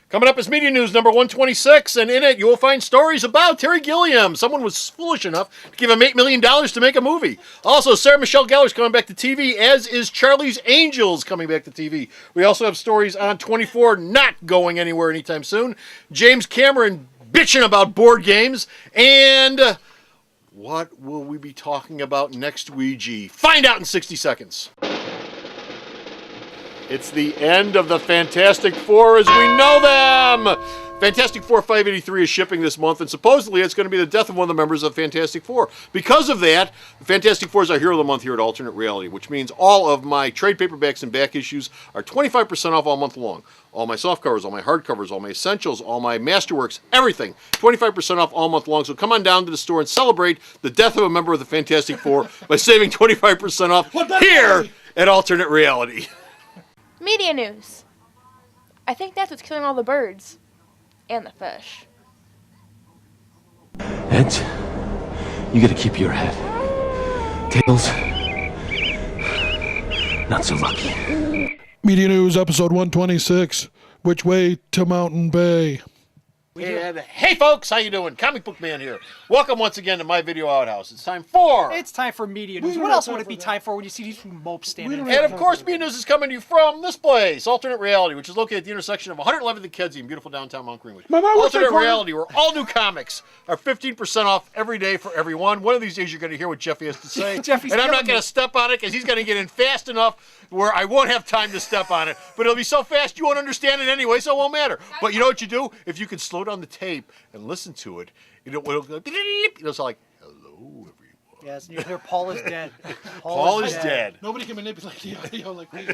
Coming up is Media News number 126, and in it you will find stories about Terry Gilliam. Someone was foolish enough to give him $8 million to make a movie. Also, Sarah Michelle Gellar's coming back to TV, as is Charlie's Angels coming back to TV. We also have stories on 24 not going anywhere anytime soon. James Cameron bitching about board games, and what will we be talking about next, Ouija? Find out in 60 seconds. It's the end of the Fantastic Four as we know them. Fantastic Four 583 is shipping this month, and supposedly it's going to be the death of one of the members of Fantastic Four. Because of that, Fantastic Four is our Hero of the Month here at Alternate Reality, which means all of my trade paperbacks and back issues are 25% off all month long. All my softcovers, all my hardcovers, all my essentials, all my masterworks, everything. 25% off all month long. So come on down to the store and celebrate the death of a member of the Fantastic Four by saving 25% off here at Alternate Reality. Media news. I think that's what's killing all the birds. And the fish. Heads, you gotta keep your head. Tails, not so lucky. Media News, episode 126. Which way to Mountain Bay? And hey folks, how you doing? Comic Book Man here. Welcome once again to my video outhouse. It's time for... It's time for Media News. What else would it be time for when you see these mopes standing And of course, Media News is coming to you from this place, Alternate Reality, which is located at the intersection of 111th and Kedzie in beautiful downtown Mount Greenwich. Alternate Reality, where all new comics are 15% off every day for everyone. One of these days you're going to hear what Jeffy has to say. And I'm not going to step on it because he's going to get in fast enough where I won't have time to step on it. But it'll be so fast you won't understand it anyway, so it won't matter. But you know what you do? If you can slow down the tape and listen to it, it'll go, it'll sound like, hello, everyone. Yes, and you hear Paul is dead. Paul is dead. Nobody can manipulate the audio like me.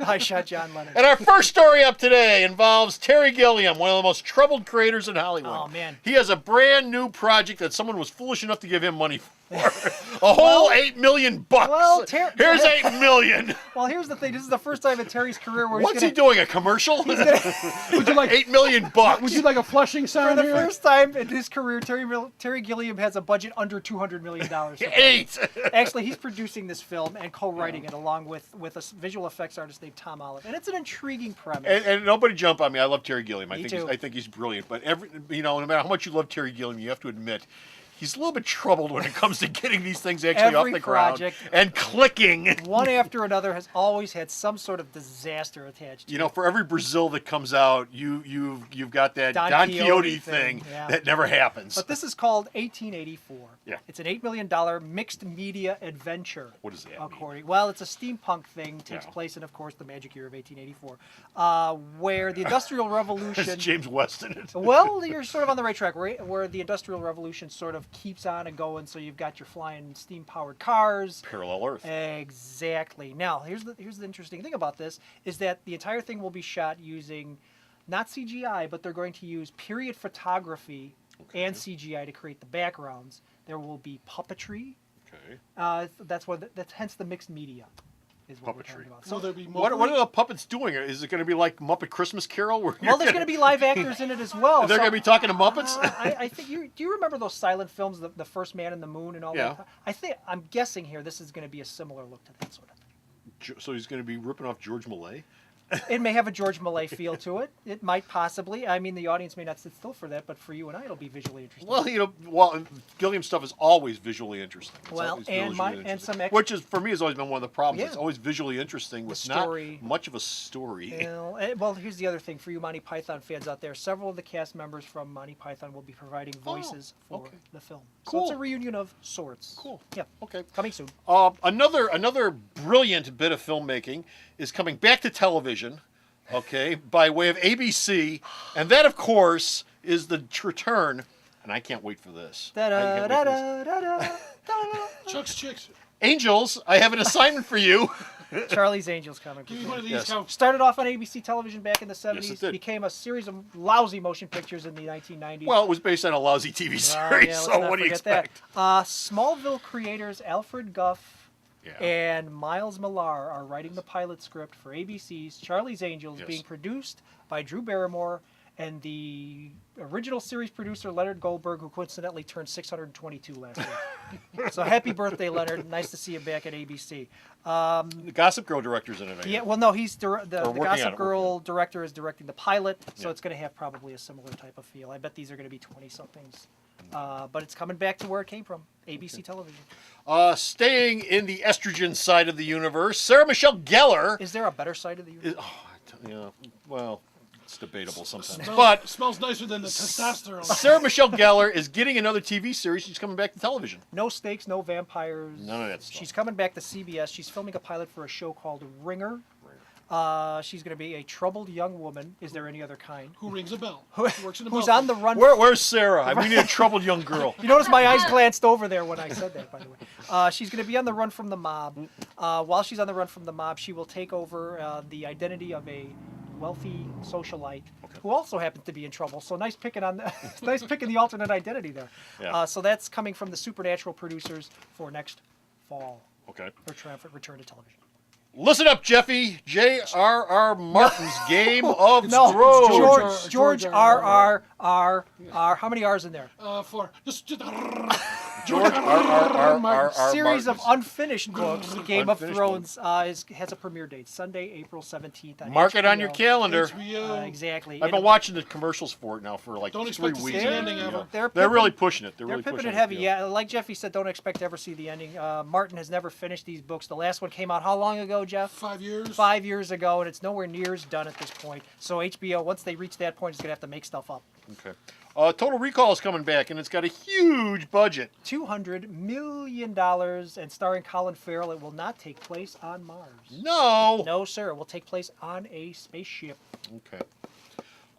I shot John Lennon. And our first story up today involves Terry Gilliam, one of the most troubled creators in Hollywood. Oh, man. He has a brand new project that someone was foolish enough to give him money for. A whole $8 million. Well, here's $8 million. Well, here's the thing. This is the first time in Terry's career where What's he doing? A commercial? Would you like $8 million. Would you like a flushing for sound the here? first time in his career, Terry Gilliam has a budget under $200 million. Eight. Actually, he's producing this film and co-writing it along with a visual effects artist named Tom Olive, and it's an intriguing premise. And nobody jump on me. I love Terry Gilliam. Me too. I think he's brilliant. But no matter how much you love Terry Gilliam, you have to admit he's a little bit troubled when it comes to getting these things actually off the ground and clicking. One after another has always had some sort of disaster attached to it. For every Brazil that comes out, you've got that Don Quixote Quixote thing yeah. that never happens. But this is called 1884. Yeah. It's an $8 million mixed media adventure. What does that mean? Well, it's a steampunk thing. Takes place in, of course, the magic year of 1884, where the Industrial Revolution... It's James West in it. Well, you're sort of on the right track, right? Where the Industrial Revolution sort of keeps on and going, so you've got your flying steam-powered cars. Parallel Earth. Exactly. Now, here's the interesting thing about this, is that the entire thing will be shot using, not CGI, but they're going to use period photography and CGI to create the backgrounds. There will be puppetry. Okay. That's hence the mixed media. Is what we're talking about. So, Will there be What are the puppets doing? Is it going to be like Muppet Christmas Carol? Where well, there's going to be live actors in it as well. They're going to be talking to Muppets? I think do you remember those silent films, the First Man in the Moon and all that? I'm guessing here this is going to be a similar look to that sort of thing. So he's going to be ripping off George Millet? It may have a George Millet feel to it. It might possibly. I mean, the audience may not sit still for that, but for you and I, it'll be visually interesting. Well, Gilliam stuff is always visually interesting. Which is for me has always been one of the problems. Yeah. It's always visually interesting with story. not much of a story. Well, here's the other thing for you Monty Python fans out there. Several of the cast members from Monty Python will be providing voices for the film. Cool. So it's a reunion of sorts. Cool. Yeah. Okay. Coming soon. Another brilliant bit of filmmaking is coming back to television, okay, by way of ABC, and that, of course, is the return, and I can't wait for this. Chuck's Chicks. Angels, I have an assignment for you. Charlie's Angels comic. Give me one of these. Yes. Started off on ABC television back in the 70s. Yes, it did. Became a series of lousy motion pictures in the 1990s. Well, it was based on a lousy TV series, let's so not what do you forget expect? that. Smallville creators Alfred Gough Yeah. and Miles Millar are writing the pilot script for ABC's Charlie's Angels, Yes. being produced by Drew Barrymore and the original series producer Leonard Goldberg, who coincidentally turned 622 last year. So happy birthday, Leonard. Nice to see you back at ABC. The Gossip Girl director's in it. I Yeah, guess. well, no, he's the working on Gossip it, Girl director is directing the pilot, so Yeah. it's going to have probably a similar type of feel. I bet these are going to be 20-somethings. But it's coming back to where it came from, ABC television. Staying in the estrogen side of the universe, Sarah Michelle Gellar. Is there a better side of the universe? Yeah, well, it's debatable sometimes. Smells, But smells nicer than the testosterone. Sarah Michelle Gellar is getting another TV series. She's coming back to television. No stakes, no vampires. None of that stuff. She's coming back to CBS. She's filming a pilot for a show called Ringer. She's going to be a troubled young woman. Is there any other kind? Who rings a bell? Works in a Who's bell on the run? Where's Sarah? We need a troubled young girl. You notice my eyes glanced over there when I said that, by the way. She's going to be on the run from the mob. While she's on the run from the mob, she will take over the identity of a wealthy socialite who also happens to be in trouble. So nice picking on the, nice picking the alternate identity there. Yeah. So that's coming from the Supernatural producers for next fall Okay. for Triumphant Return to Television. Listen up, Jeffy. J.R.R. Martin's Game of No, Thrones. George R. How many R's in there? 4. Just George R.R. Series of Martin's. unfinished books. Game of Unfinished Thrones has a premiere date, Sunday, April 17th. Mark it on your HBO. calendar. HBO. Exactly. I've been And watching the commercials for it now for like Don't 3 expect to see weeks. the ending ever. They're They're really pimping- pushing it. They're They're really pimping pushing it heavy. Yeah. Yeah, like Jeffy said, don't expect to ever see the ending. Martin has never finished these books. The last one came out how long ago, Jeff? 5 years. 5 years ago, and it's nowhere near as done at this point. So HBO, once they reach that point, is going to have to make stuff up. Okay. Total Recall is coming back, and it's got a huge budget. $200 million and starring Colin Farrell. It will not take place on Mars. No. No, sir. It will take place on a spaceship. Okay.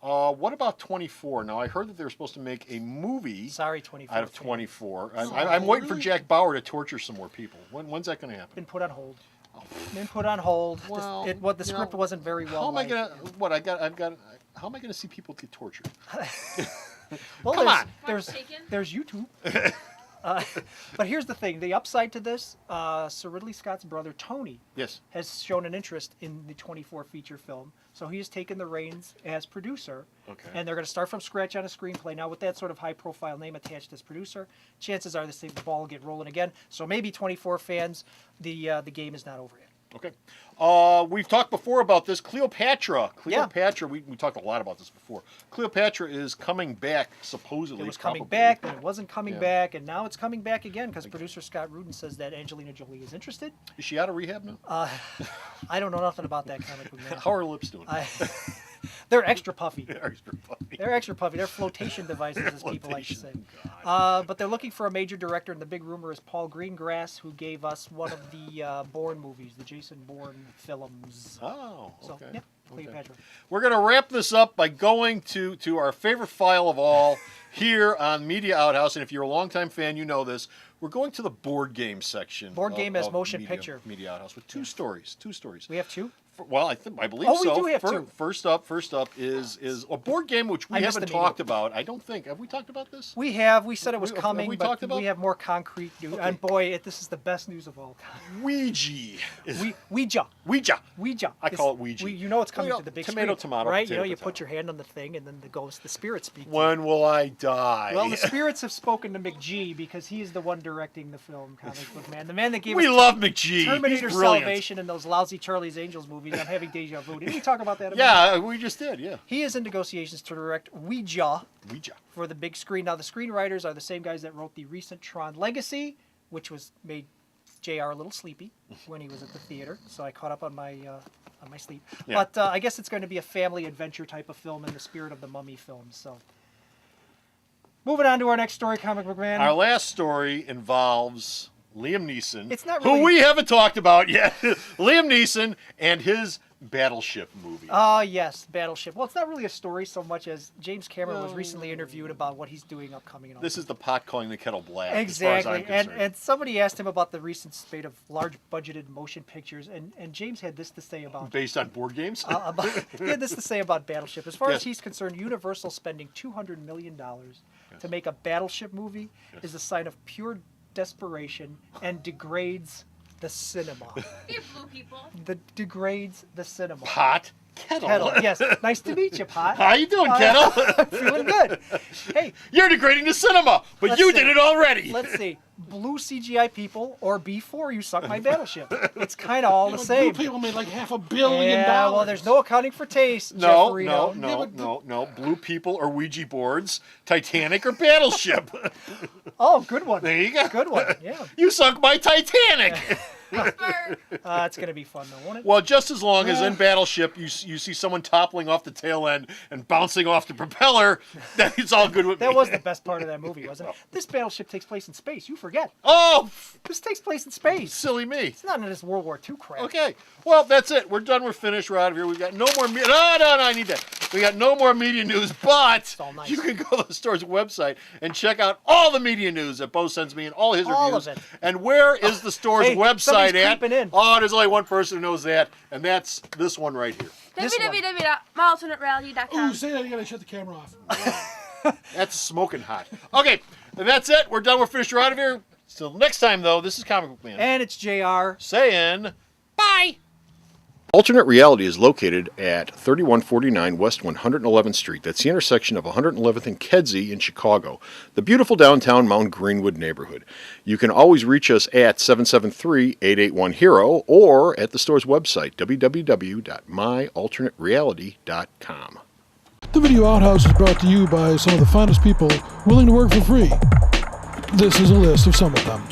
What about 24? Now, I heard that they're supposed to make a movie Sorry, 24. out of fan. 24. I'm waiting for really? Jack Bauer to torture some more people. When's that going to happen? Been put on hold. Been put on hold. Well, The script wasn't very well. How am I liked. gonna? What I got? I've got. How am I gonna see people get tortured? Well, Come on. There's YouTube. But here's the thing: the upside to this, Sir Ridley Scott's brother Tony Yes. has shown an interest in the 24 feature film, so he has taken the reins as producer. Okay. And they're going to start from scratch on a screenplay. Now, with that sort of high-profile name attached as producer, chances are the ball will get rolling again. So maybe 24 fans, the game is not over yet. Okay. We've talked before about this. Cleopatra. Yeah. Cleopatra. We talked a lot about this before. Cleopatra is coming back supposedly. It was coming probably. back, then it wasn't coming Yeah. back, and now it's coming back again because producer Scott Rudin says that Angelina Jolie is interested. Is she out of rehab now? I don't know nothing about that comic book. Man. How are her lips doing? They're extra puffy. Extra puffy. They're extra puffy. They're flotation devices, as people like to say. But they're looking for a major director, and the big rumor is Paul Greengrass, who gave us one of the Bourne movies, the Jason Bourne films. Oh, So, okay. yeah, Cleopatra. We're going to wrap this up by going to our favorite file of all here on Media Outhouse. And if you're a longtime fan, you know this. We're going to the board game section. Board game as of motion Media, picture. Media Outhouse with two stories. We have two? Well, I believe Oh, we so. do have two. First up is a board game which we I missed haven't the meeting. talked about. I don't think. Have we talked about this? We have. We said it was Have coming, we but talked about- we have more concrete news. Okay. And boy, this is the best news of all time. Ouija. Ouija. Ouija. Ouija. I call it Ouija. You know it's coming Well, to the big tomato, screen, tomato, right? potato, you potato. put your hand on the thing, and then the spirits speak. to you. When will I die? Well, the spirits have spoken to McGee because he is the one directing the film, Comic Book Man. The man that gave we us love McGee. Terminator He's brilliant. Salvation and those lousy Charlie's Angels movies. I'm having deja vu. Didn't we talk about that? a minute? Yeah, we just did. Yeah. He is in negotiations to direct Ouija Ouija. for the big screen. Now, the screenwriters are the same guys that wrote the recent Tron Legacy, which made JR a little sleepy when he was at the theater. So I caught up on my sleep. Yeah. But I guess it's going to be a family adventure type of film in the spirit of the Mummy films. So, moving on to our next story, Comic Book Man. Our last story involves Liam Neeson, It's not who really- we haven't talked about yet. Liam Neeson and his Battleship movie. Oh, yes, Battleship. Well, it's not really a story so much as James Cameron was recently interviewed about what he's doing upcoming. And all This is the pot calling the kettle black. exactly. As far as I'm concerned. And somebody asked him about the recent spate of large budgeted motion pictures, and James had this to say about Based on board games? he had this to say about Battleship. As far Yes. as he's concerned, Universal spending $200 million to make a Battleship movie is a sign of pure desperation and degrades the cinema. They're blue people. Degrades the cinema. Pot Kettle. Yes. Nice to meet you, Pot. How you doing, Kettle? Feeling good. Hey, You're degrading the cinema, but Let's you see. did it already. let's see. Blue CGI people or B4, you sunk my battleship. It's kind of all the same. Blue people made like $500 million. Yeah, well, there's no accounting for taste, No, Jeffrey. no. Blue people or Ouija boards, Titanic or Battleship. Oh, good one. There you go. Good one. Yeah. You sunk my Titanic. It's going to be fun, though, won't it? Well, just as long as in Battleship you see someone toppling off the tail end and bouncing off the propeller, then it's all good with me. That was the best part of that movie, wasn't it? This battleship takes place in space. You forget. Oh, This takes place in space. silly me. It's not in this World War II crap. Okay, well, that's it. We're done. We're finished. We're out of here. We've got no more media. No, I need that. We got no more media news, but all nice. you can go to the store's website and check out all the media news that Bo sends me and all his All reviews. of it. And where is the store's Hey, website somebody's at? creeping in. Oh, there's only one person who knows that, and that's this one right here. This one. www.myalternatereality.com. Ooh, say that again. I shut the camera off. That's smoking hot. Okay, and that's it. We're done. We're finished. We're out of here. Till next time, though, this is Comic Book Man And it's JR. saying bye. Alternate Reality is located at 3149 West 111th Street. That's the intersection of 111th and Kedzie in Chicago, the beautiful downtown Mount Greenwood neighborhood. You can always reach us at 773-881-HERO or at the store's website, www.myalternatereality.com. The Video Outhouse is brought to you by some of the finest people willing to work for free. This is a list of some of them.